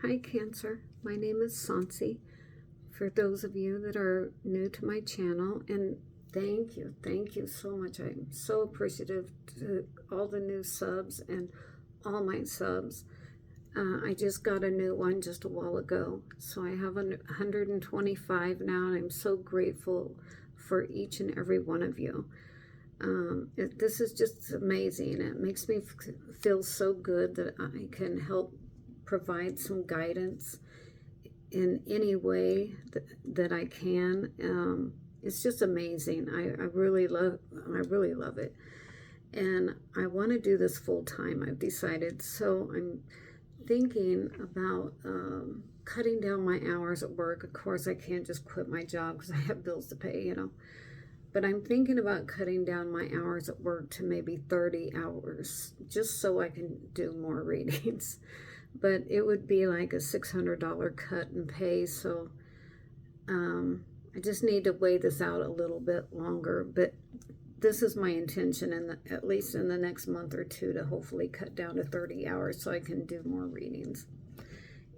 Hi Cancer, my name is Sansi. For those of you that are new to my channel, and thank you so much. I'm so appreciative to all the new subs and all my subs. I just got a new one just a while ago, so I have 125 now, and I'm so grateful for each and every one of you. This is just amazing. It makes me feel so good that I can help provide some guidance in any way that I can. It's just amazing. I really love it, and I want to do this full time. I've decided, so I'm thinking about cutting down my hours at work. Of course, I can't just quit my job because I have bills to pay, But I'm thinking about cutting down my hours at work to maybe 30 hours, just so I can do more readings. But it would be like a $600 cut in pay, so I just need to weigh this out a little bit longer. But this is my intention, at least in the next month or two, to hopefully cut down to 30 hours so I can do more readings.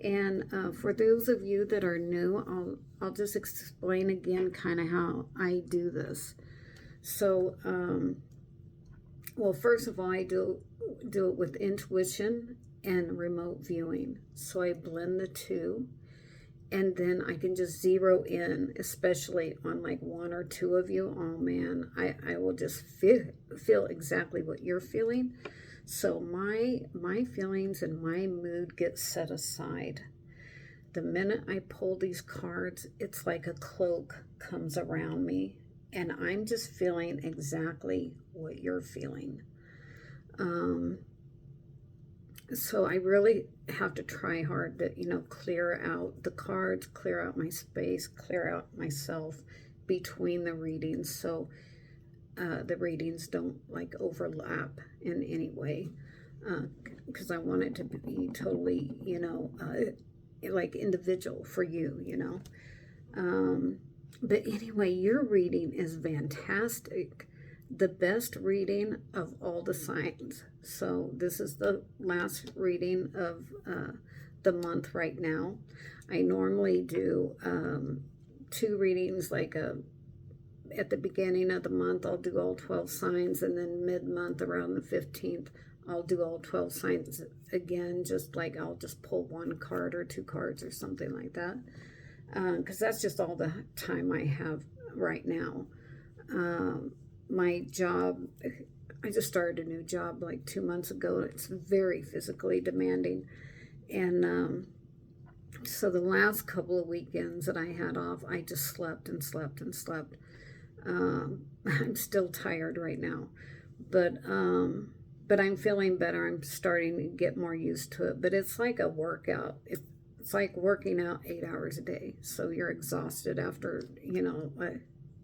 And for those of you that are new, I'll just explain again kind of how I do this. So, well, first of all, I do it with intuition and remote viewing. So I blend the two, and then I can just zero in, especially on like one or two of you. Oh man, I will just feel exactly what you're feeling. So my feelings and my mood get set aside. The minute I pull these cards, it's like a cloak comes around me, and I'm just feeling exactly what you're feeling. So I really have to try hard to, clear out the cards, clear out my space, clear out myself between the readings, so the readings don't like overlap in any way, because I want it to be totally, like individual for you. But anyway, your reading is fantastic. The best reading of all the signs. So this is the last reading of the month right now. I normally do 2 readings, like at the beginning of the month, I'll do all 12 signs, and then mid-month around the 15th, I'll do all 12 signs again, just like I'll just pull 1 card or 2 cards or something like that, because that's just all the time I have right now. My job, I just started a new job like 2 months ago. It's very physically demanding, and so the last couple of weekends that I had off, I just slept and slept and slept. I'm still tired right now, but I'm feeling better. I'm starting to get more used to it. But it's like a workout. It's like working out 8 hours a day. So you're exhausted after,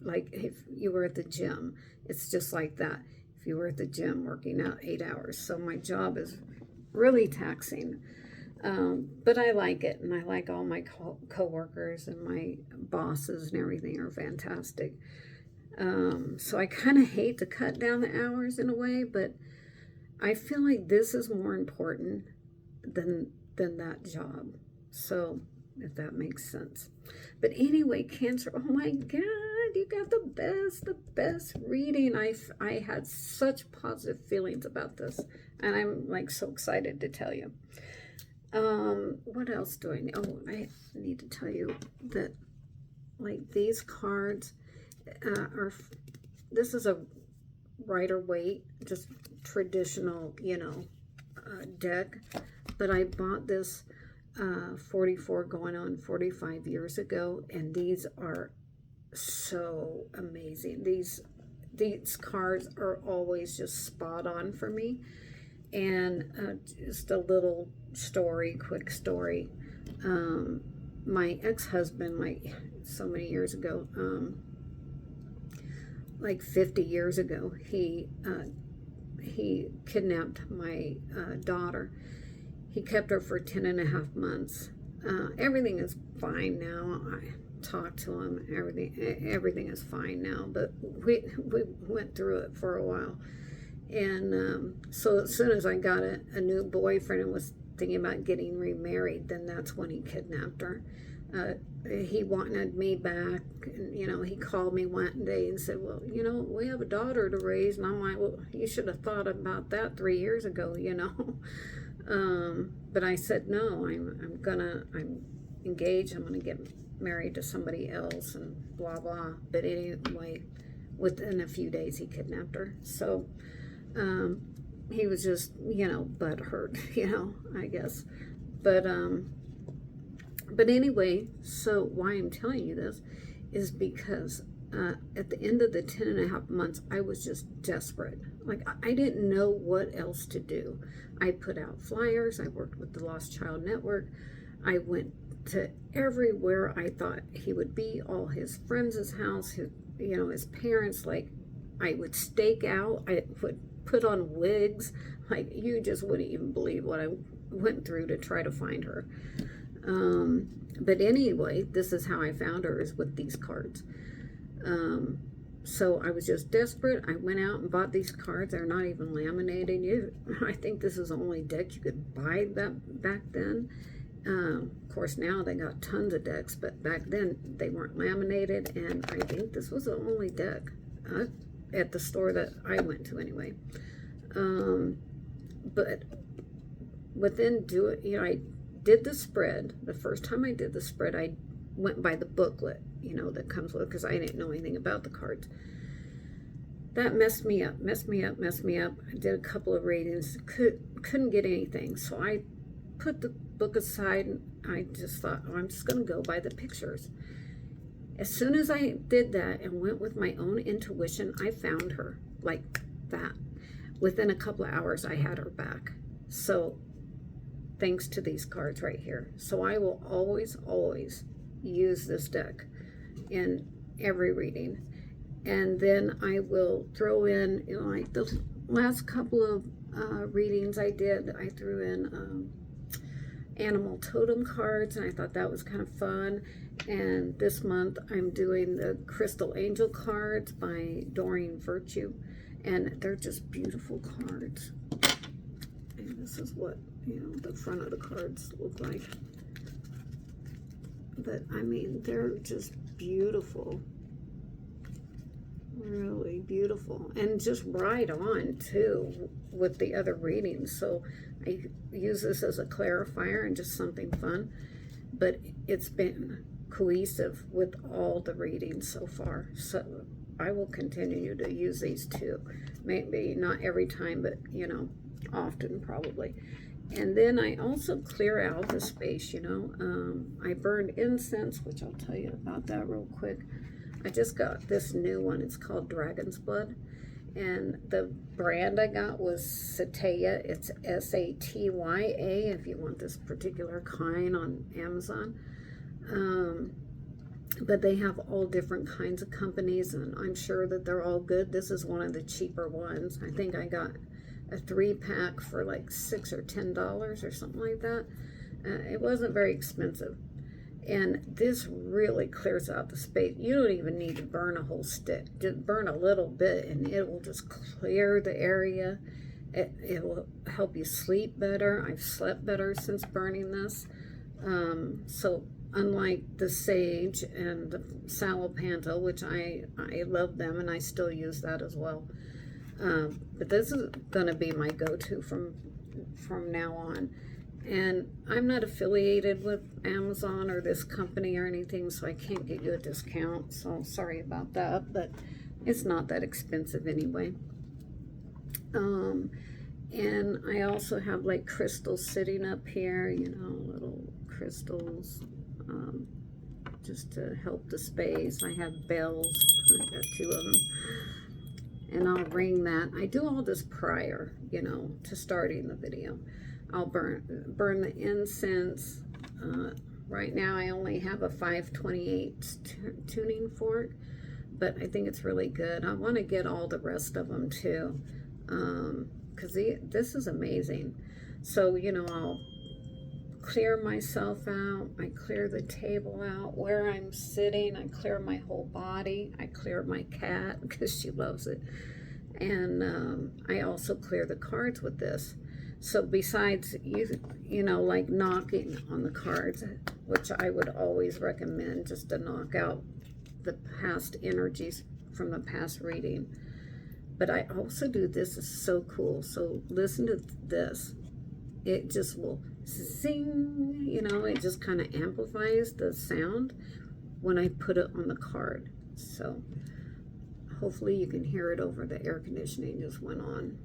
like if you were at the gym. It's just like that. If you were at the gym working out 8 hours. So my job is really taxing. But I like it, and I like all my co-workers, and my bosses and everything are fantastic. So I kind of hate to cut down the hours in a way, but I feel like this is more important than that job. So if that makes sense. But anyway, Cancer, oh my God, you got the best reading. I had such positive feelings about this, and I'm like so excited to tell you. What else do I need? Oh, I need to tell you that like these cards this is a Rider-Waite, just traditional, deck, but I bought this 44 going on 45 years ago, and these are so amazing. These cards are always just spot on for me. And just a little story, quick story. My ex-husband, like so many years ago, like 50 years ago, he kidnapped my daughter. He kept her for 10.5 months. Everything is fine now. I talked to him. Everything is fine now. But we went through it for a while. And so as soon as I got a new boyfriend, it was thinking about getting remarried, then that's when he kidnapped her. He wanted me back, and he called me one day and said, well, we have a daughter to raise. And I'm like, well, you should have thought about that 3 years ago. But I said, no, I'm engaged, I'm gonna get married to somebody else, and blah blah. But anyway, within a few days he kidnapped her. So he was just butthurt, I guess. But anyway, so why I'm telling you this is because at the end of the 10.5 months, I was just desperate. Like, I didn't know what else to do. I put out flyers. I worked with the Lost Child Network. I went to everywhere I thought he would be, all his friends' house, his parents. Like, I would stake out. I would put on wigs. Like, you just wouldn't even believe what I went through to try to find her. But anyway, this is how I found her, is with these cards. So I was just desperate. I went out and bought these cards. They're not even laminated. I think this is the only deck you could buy that back then. Of course, now they got tons of decks, but back then they weren't laminated, and I think this was the only deck at the store that I went to anyway. But within I did the spread. The first time I did the spread, I went by the booklet, that comes with it, because I didn't know anything about the cards. That messed me up. I did a couple of readings, couldn't get anything. So I put the book aside, and I just thought, oh, I'm just going to go by the pictures. As soon as I did that and went with my own intuition, I found her like that. Within a couple of hours, I had her back. So thanks to these cards right here. So I will always use this deck in every reading. And then I will throw in, like the last couple of readings I did, I threw in animal totem cards, and I thought that was kind of fun. And this month I'm doing the Crystal Angel cards by Doreen Virtue, and they're just beautiful cards. And this is what the front of the cards look like. But I mean, they're just beautiful, really beautiful, and just right on too with the other readings. So I use this as a clarifier and just something fun, but it's been cohesive with all the readings so far. So I will continue to use these too. Maybe not every time, but often probably. And then I also clear out the space, I burned incense, which I'll tell you about that real quick. I just got this new one. It's called Dragon's Blood. And the brand I got was Satya. It's Satya, if you want this particular kind on Amazon. But they have all different kinds of companies, and I'm sure that they're all good. This is one of the cheaper ones. I think I got a 3-pack for like $6 or $10 or something like that. It wasn't very expensive. And this really clears out the space. You don't even need to burn a whole stick. Just burn a little bit and it will just clear the area. It will help you sleep better. I've slept better since burning this. So unlike the sage and the salopanta, which I love them and I still use that as well. But this is going to be my go-to from now on. And I'm not affiliated with Amazon or this company or anything, so I can't get you a discount. So sorry about that, but it's not that expensive anyway. And I also have like crystals sitting up here, little crystals, just to help the space. I have bells. I got 2 of them. And I'll ring that. I do all this prior, to starting the video. I'll burn the incense. Right now I only have a 528 tuning fork, but I think it's really good. I want to get all the rest of them too, because this is amazing. So, I'll clear myself out. I clear the table out where I'm sitting. I clear my whole body. I clear my cat because she loves it. And I also clear the cards with this. So besides you know, like knocking on the cards, which I would always recommend, just to knock out the past energies from the past reading. But I also do, this is so cool. So listen to this. It just will zing, you know, it just kind of amplifies the sound when I put it on the card. So hopefully you can hear it over the air conditioning just went on.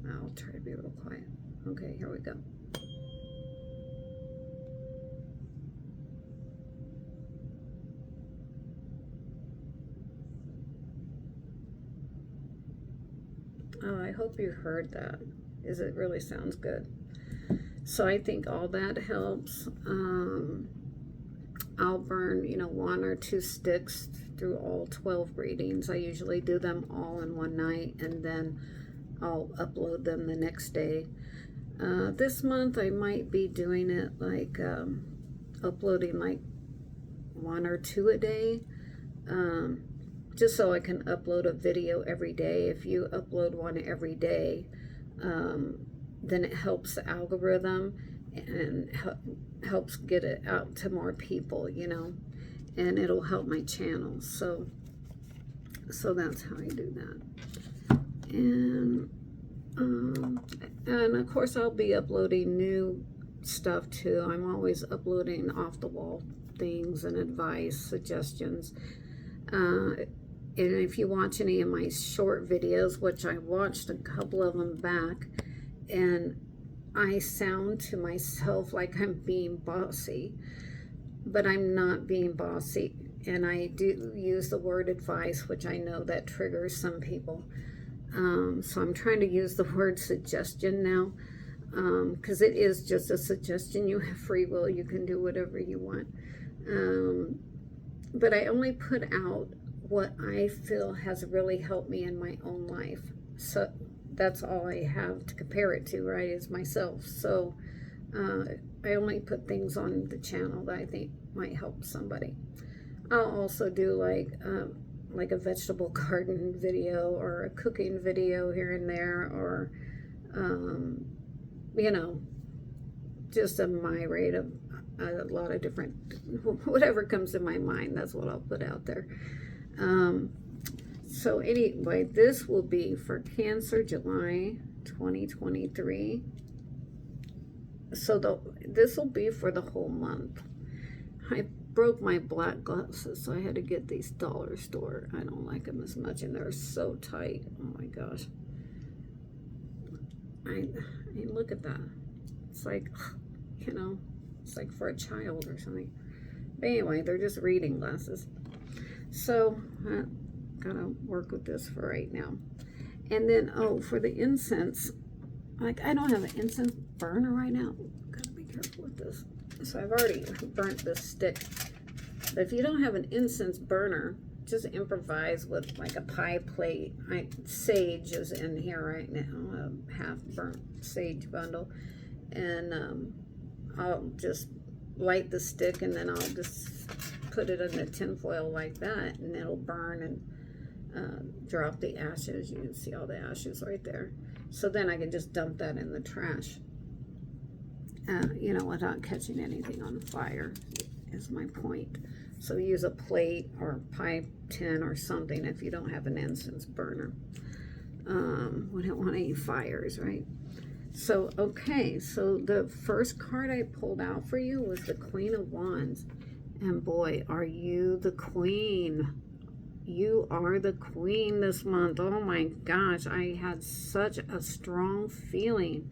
I'll try to be a little quiet. Okay, here we go. Oh, I hope you heard that. It really sounds good. So I think all that helps. I'll burn, you know, 1 or 2 sticks through all 12 readings. I usually do them all in one night, and then I'll upload them the next day. This month I might be doing it like uploading like 1 or 2 a day, just so I can upload a video every day. If you upload one every day, then it helps the algorithm and helps get it out to more people, you know, and it'll help my channel. So that's how I do that. And of course I'll be uploading new stuff too. I'm always uploading off the wall things and advice, suggestions. And if you watch any of my short videos, which I watched a couple of them back, and I sound to myself like I'm being bossy, but I'm not being bossy. And I do use the word advice, which I know that triggers some people. So I'm trying to use the word suggestion now, because it is just a suggestion. You have free will. You can do whatever you want. But I only put out what I feel has really helped me in my own life. So that's all I have to compare it to, right, is myself. So I only put things on the channel that I think might help somebody. I'll also do like a vegetable garden video or a cooking video here and there, or you know, just a myriad of a lot of different, whatever comes to my mind, that's what I'll put out there. So anyway, this will be for Cancer, July 2023. So this will be for the whole month. I broke my black glasses, so I had to get these dollar store. I don't like them as much, and they're so tight. Oh my gosh. I mean, look at that. It's like, you know, it's like for a child or something. But anyway, they're just reading glasses. So I gotta work with this for right now. And then, oh, for the incense, like I don't have an incense burner right now. Gotta be careful with this. So I've already burnt this stick. But if you don't have an incense burner, just improvise with like a pie plate. Sage is in here right now, a half burnt sage bundle. And I'll just light the stick, and then I'll just put it in the tin foil like that, and it'll burn and drop the ashes. You can see all the ashes right there. So then I can just dump that in the trash, you know, without catching anything on fire, is my point. So use a plate or pie tin or something if you don't have an incense burner. We don't want any fires, right? So, okay, so the first card I pulled out for you was the Queen of Wands. And boy, are you the queen. You are the queen this month. Oh my gosh, I had such a strong feeling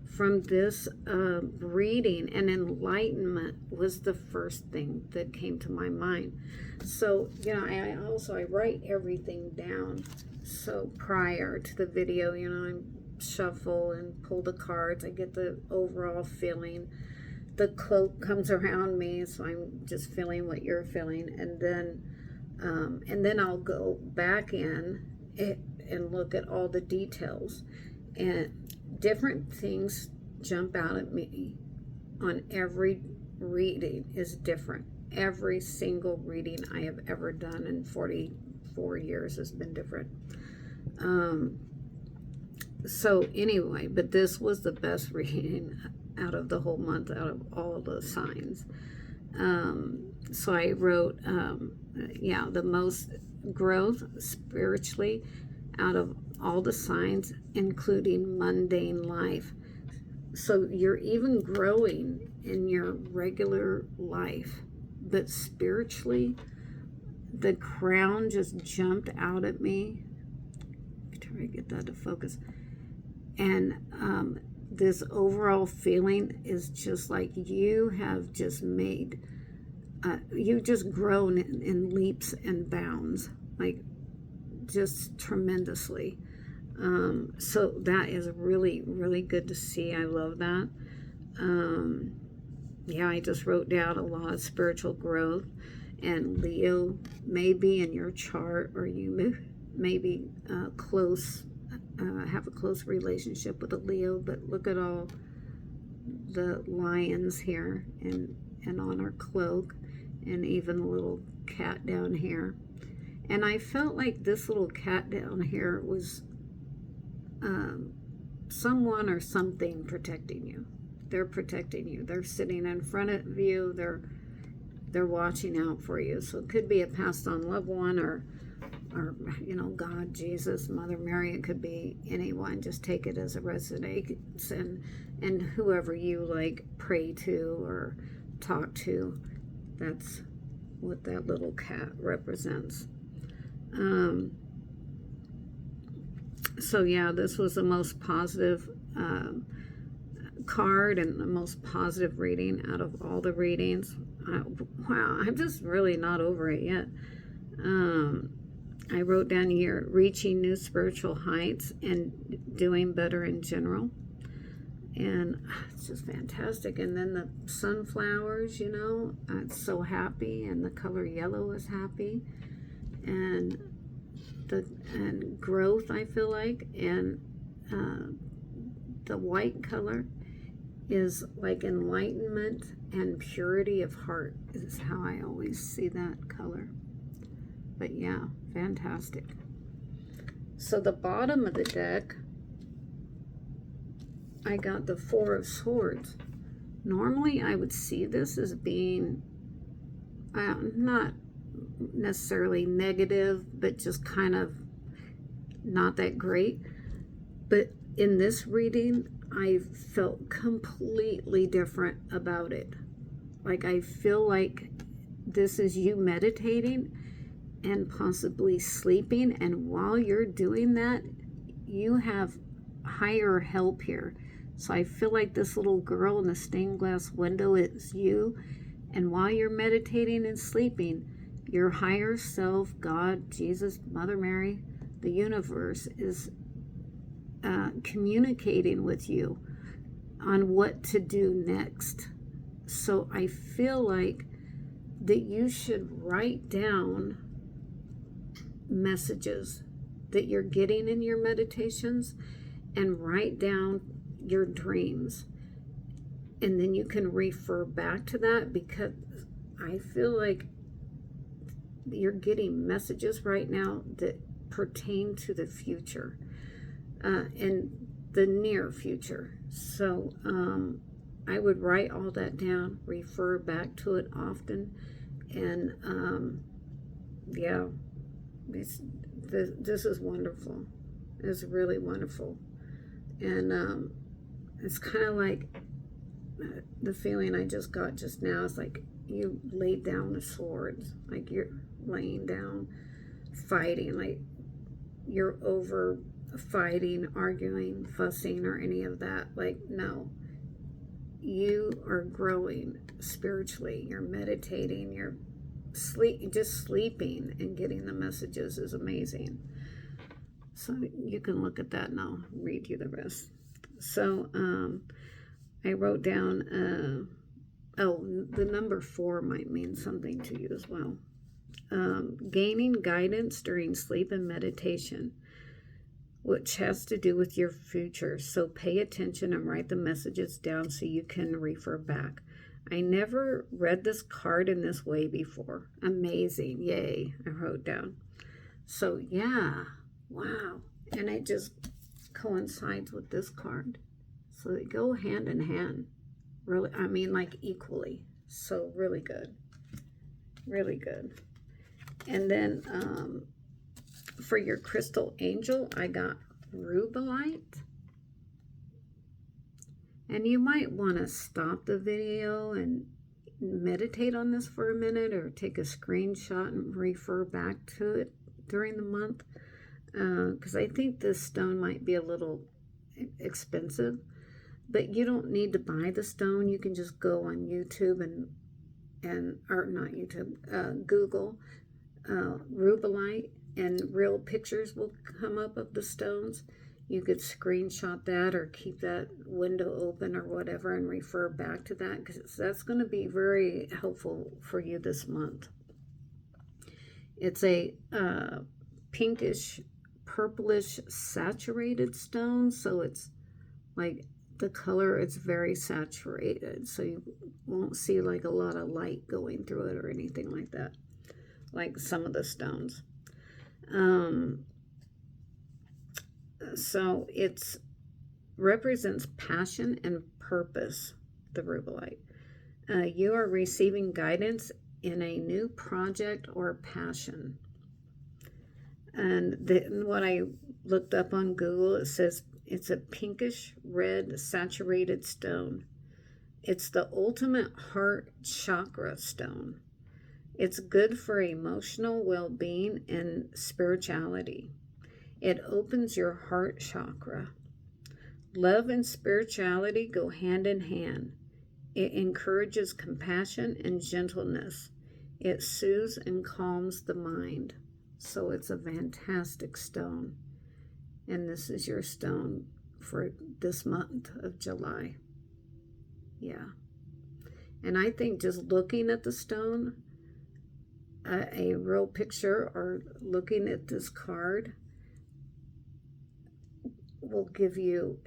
from this reading, and enlightenment was the first thing that came to my mind. So, you know, I write everything down. So prior to the video, you know, I shuffle and pull the cards. I get the overall feeling. The cloak comes around me, so I'm just feeling what you're feeling, and then I'll go back in it and look at all the details, and different things jump out at me on every reading is different. Every single reading I have ever done in 44 years has been different. So anyway, but this was the best reading out of the whole month, out of all the signs. So I wrote, yeah, the most growth spiritually out of all the signs, including mundane life. So you're even growing in your regular life, but spiritually, the crown just jumped out at me. Try to get that to focus. And this overall feeling is just like you have just made, you've just grown in leaps and bounds, like just tremendously. So that is really, really good to see. I love that. Yeah, I just wrote down a lot of spiritual growth. And Leo may be in your chart, or you may be close, have a close relationship with a Leo. But look at all the lions here and on our cloak, and even a little cat down here. And I felt like this little cat down here was someone or something protecting you. They're protecting you. They're sitting in front of you. They're watching out for you. So it could be a passed on loved one, or you know, God, Jesus, Mother Mary. It could be anyone. Just take it as a resonance, and whoever you like pray to or talk to. That's what that little cat represents. So yeah, this was the most positive card and the most positive reading out of all the readings. Wow, I'm just really not over it yet. I wrote down here, reaching new spiritual heights and doing better in general. And it's just fantastic. And then the sunflowers, you know, it's so happy, and the color yellow is happy, and growth, I feel like, and the white color is like enlightenment and purity of heart, is how I always see that color. But yeah, fantastic. So the bottom of the deck, I got the Four of Swords. Normally I would see this as being not necessarily negative, but just kind of not that great. But in this reading, I felt completely different about it. Like, I feel like this is you meditating and possibly sleeping, and while you're doing that, you have higher help here. So I feel like this little girl in the stained glass window is you, and while you're meditating and sleeping, your higher self, God, Jesus, Mother Mary, the universe is communicating with you on what to do next. So I feel like that you should write down messages that you're getting in your meditations, and write down your dreams, and then you can refer back to that, because I feel like you're getting messages right now that pertain to the future, and the near future. So I would write all that down, refer back to it often, and yeah, this is wonderful. It's really wonderful. And it's kind of like the feeling I just got just now. It's like you laid down the swords, like you're laying down, fighting, like you're over fighting, arguing, fussing, or any of that. Like, no, you are growing spiritually. You're meditating. You're just sleeping and getting the messages is amazing. So you can look at that and I'll read you the rest. So I wrote down, the number 4 might mean something to you as well. Gaining guidance during sleep and meditation, which has to do with your future. So pay attention and write the messages down so you can refer back. I never read this card in this way before. Amazing. Yay. I wrote down. So yeah. Wow. And I just coincides with this card. So they go hand in hand. Really, I mean, like equally. So really good. Really good. And then for your crystal angel, I got rubellite. And you might want to stop the video and meditate on this for a minute, or take a screenshot and refer back to it during the month. Because I think this stone might be a little expensive. But you don't need to buy the stone. You can just go on YouTube or not YouTube, Google rubellite, and real pictures will come up of the stones. You could screenshot that or keep that window open or whatever and refer back to that, because that's going to be very helpful for you this month. It's a pinkish, purplish, saturated stone, so it's like the color, it's very saturated, so you won't see like a lot of light going through it or anything like that, like some of the stones. So it's represents passion and purpose, the rubellite. You are receiving guidance in a new project or passion. And then what I looked up on Google, it says it's a pinkish red saturated stone. It's the ultimate heart chakra stone. It's good for emotional well-being and spirituality. It opens your heart chakra. Love and spirituality go hand in hand. It encourages compassion and gentleness. It soothes and calms the mind. So it's a fantastic stone. And this is your stone for this month of July. Yeah. And I think just looking at the stone, a real picture, or looking at this card, will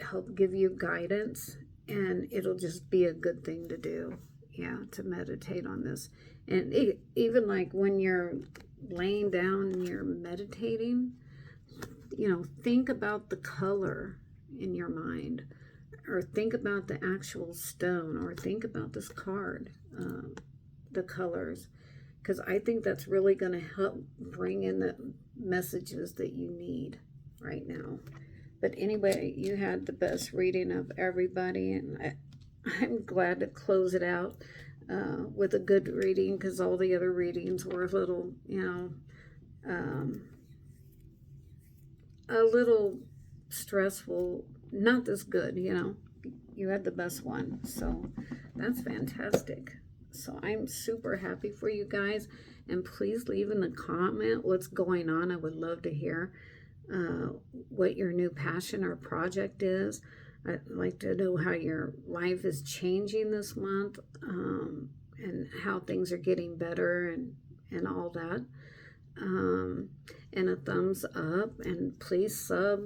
help give you guidance, and it'll just be a good thing to do. Yeah, to meditate on this. And even like when you're laying down and you're meditating, think about the color in your mind, or think about the actual stone, or think about this card, the colors, because I think that's really going to help bring in the messages that you need right now. But anyway, you had the best reading of everybody, and I'm glad to close it out with a good reading, because all the other readings were a little, a little stressful, not this good, You had the best one, so that's fantastic. So I'm super happy for you guys, and please leave in the comment what's going on. I would love to hear what your new passion or project is. I'd like to know how your life is changing this month, and how things are getting better, and all that. And a thumbs up, and please sub,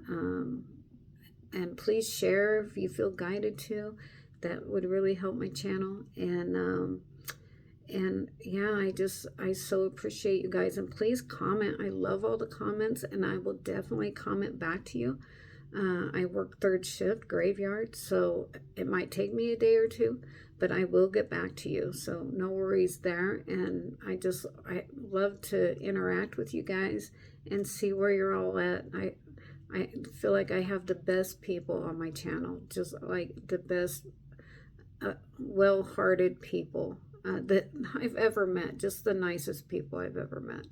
and please share if you feel guided to. That would really help my channel. And yeah, I so appreciate you guys, and please comment. I love all the comments, and I will definitely comment back to you. I work third shift graveyard, so it might take me a day or two, but I will get back to you, so no worries there. And I love to interact with you guys and see where you're all at. I feel like I have the best people on my channel, just like the best well-hearted people that I've ever met, just the nicest people I've ever met.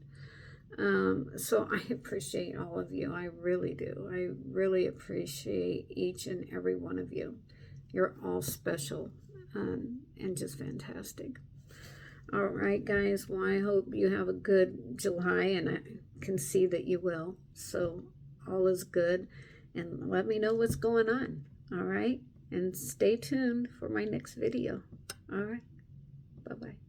So I appreciate all of you. I really do. I really appreciate each and every one of you. You're all special, and just fantastic. All right, guys. Well, I hope you have a good July, and I can see that you will. So all is good, and let me know what's going on. All right, and stay tuned for my next video. All right, bye-bye.